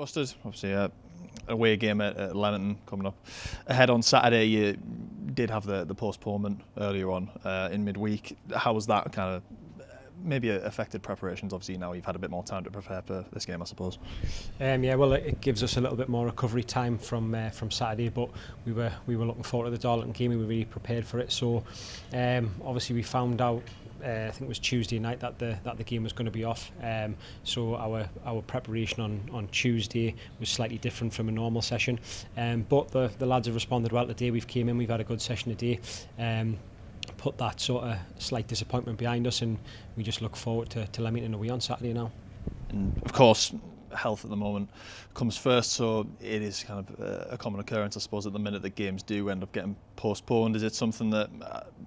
Busted, obviously a away game at Leamington coming up ahead on Saturday. You did have the postponement earlier on in midweek. How was that kind of maybe affected preparations? Obviously now you've had a bit more time to prepare for this game, I suppose. Yeah, well, it gives us a little bit more recovery time from Saturday, but we were looking forward to the Darlington game. We were really prepared for it. So obviously we found out, I think it was Tuesday night, that the game was going to be off. So our preparation on Tuesday was slightly different from a normal session. But the lads have responded well today. We've came in, we've had a good session today. Put that sort of slight disappointment behind us, and we just look forward to Leamington away on Saturday now. And of course, health at the moment comes first, so it is kind of a common occurrence, I suppose, at the minute that games do end up getting postponed. Is it something that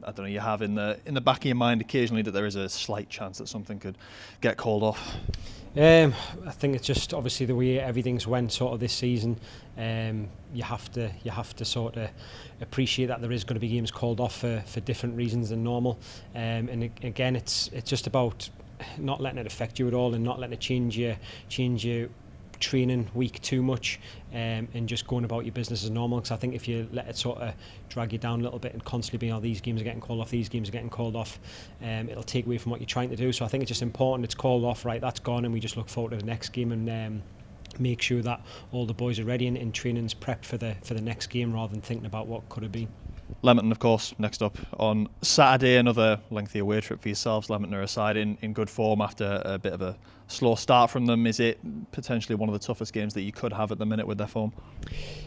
I don't know, you have in the back of your mind occasionally, that there is a slight chance that something could get called off? I think it's just obviously the way everything's went sort of this season. You have to sort of appreciate that there is going to be games called off for different reasons than normal. And again, it's just about not letting it affect you at all, and not letting it change your training week too much, and just going about your business as normal. Because I think if you let it sort of drag you down a little bit and constantly being, these games are getting called off, these games are getting called off, it'll take away from what you're trying to do. So I think it's just important it's called off, right, that's gone, and we just look forward to the next game and make sure that all the boys are ready and training's prepped for the next game, rather than thinking about what could have been. Leamington, of course, next up on Saturday, another lengthy away trip for yourselves. Leamington are a side in good form after a bit of a slow start from them. Is it potentially one of the toughest games that you could have at the minute with their form?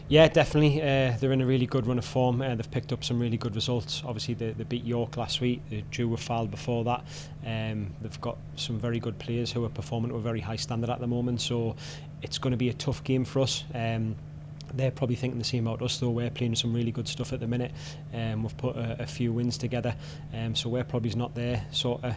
Yeah, definitely. They're in a really good run of form. They've picked up some really good results. Obviously, they beat York last week. They drew with Fylde before that. They've got some very good players who are performing to a very high standard at the moment. So it's going to be a tough game for us. They're probably thinking the same about us, though. We're playing some really good stuff at the minute. We've put a few wins together, so we're probably not their sort of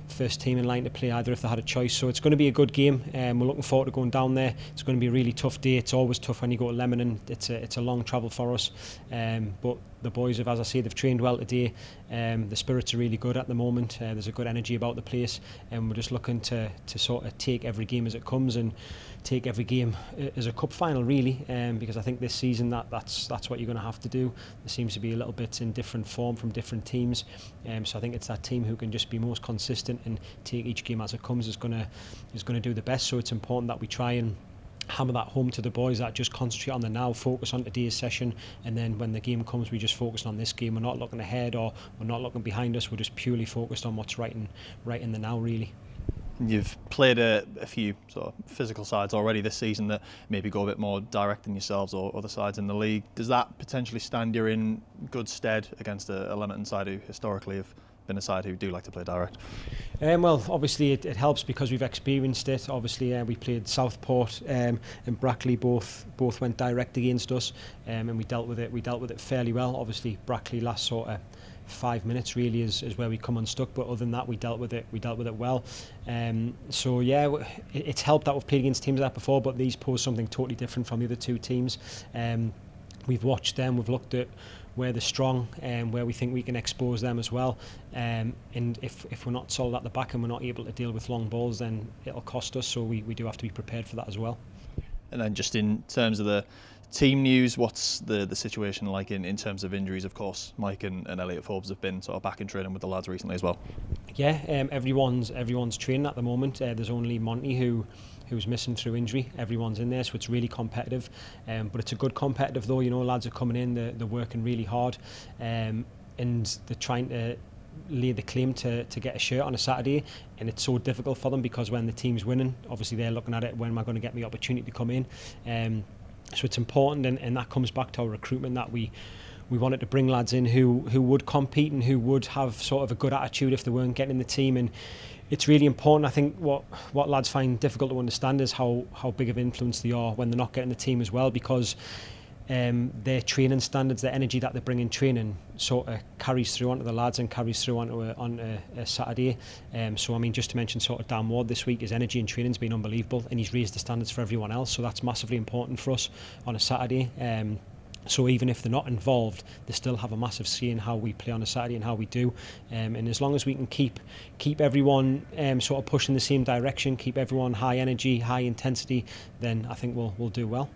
first team in line to play either if they had a choice. So it's going to be a good game. We're looking forward to going down there. It's going to be a really tough day. It's always tough when you go to Leamington. It's a long travel for us, but the boys have, as I say, they've trained well today. The spirits are really good at the moment. There's a good energy about the place, and we're just looking to sort of take every game as it comes, and take every game as a cup final, really, because I think this season that's what you're going to have to do. There seems to be a little bit in different form from different teams, so I think it's that team who can just be most consistent and take each game as it comes is going to do the best. So it's important that we try and hammer that home to the boys, that just concentrate on the now, focus on today's session, and then when the game comes we just focus on this game. We're not looking ahead, or we're not looking behind us. We're just purely focused on what's right in the now, really. You've played a few sort of physical sides already this season that maybe go a bit more direct than yourselves or other sides in the league. Does that potentially stand you in good stead against a Leamington side who historically have been a side who do like to play direct? Well, obviously it helps because we've experienced it. Obviously we played Southport and Brackley, both went direct against us, and we dealt with it fairly well. Obviously Brackley last sort of 5 minutes really is where we come unstuck, but other than that we dealt with it well. So yeah, it's helped that we've played against teams like that before, but these pose something totally different from the other two teams. We've watched them, we've looked at where they're strong and where we think we can expose them as well, and if we're not solid at the back and we're not able to deal with long balls, then it'll cost us, so we do have to be prepared for that as well. And then just in terms of the team news, what's the situation like in terms of injuries? Of course, Mike and Elliot Forbes have been sort of back in training with the lads recently as well. Yeah, everyone's training at the moment. There's only Monty who's missing through injury. Everyone's in there, so it's really competitive. But it's a good competitive though. You know, lads are coming in, they're working really hard, and they're trying to lay the claim to get a shirt on a Saturday, and it's so difficult for them because when the team's winning, obviously they're looking at it, when am I going to get the opportunity to come in? So it's important, and that comes back to our recruitment, that we wanted to bring lads in who would compete and who would have sort of a good attitude if they weren't getting in the team. And it's really important. I think what lads find difficult to understand is how big of influence they are when they're not getting the team as well, because their training standards, their energy that they bring in training sort of carries through onto the lads and carries through onto a Saturday. So I mean, just to mention sort of Dan Ward this week, his energy in training's been unbelievable, and he's raised the standards for everyone else, so that's massively important for us on a Saturday. So even if they're not involved, they still have a massive say in how we play on a Saturday and how we do. And as long as we can keep everyone sort of pushing the same direction, keep everyone high energy, high intensity, then I think we'll do well.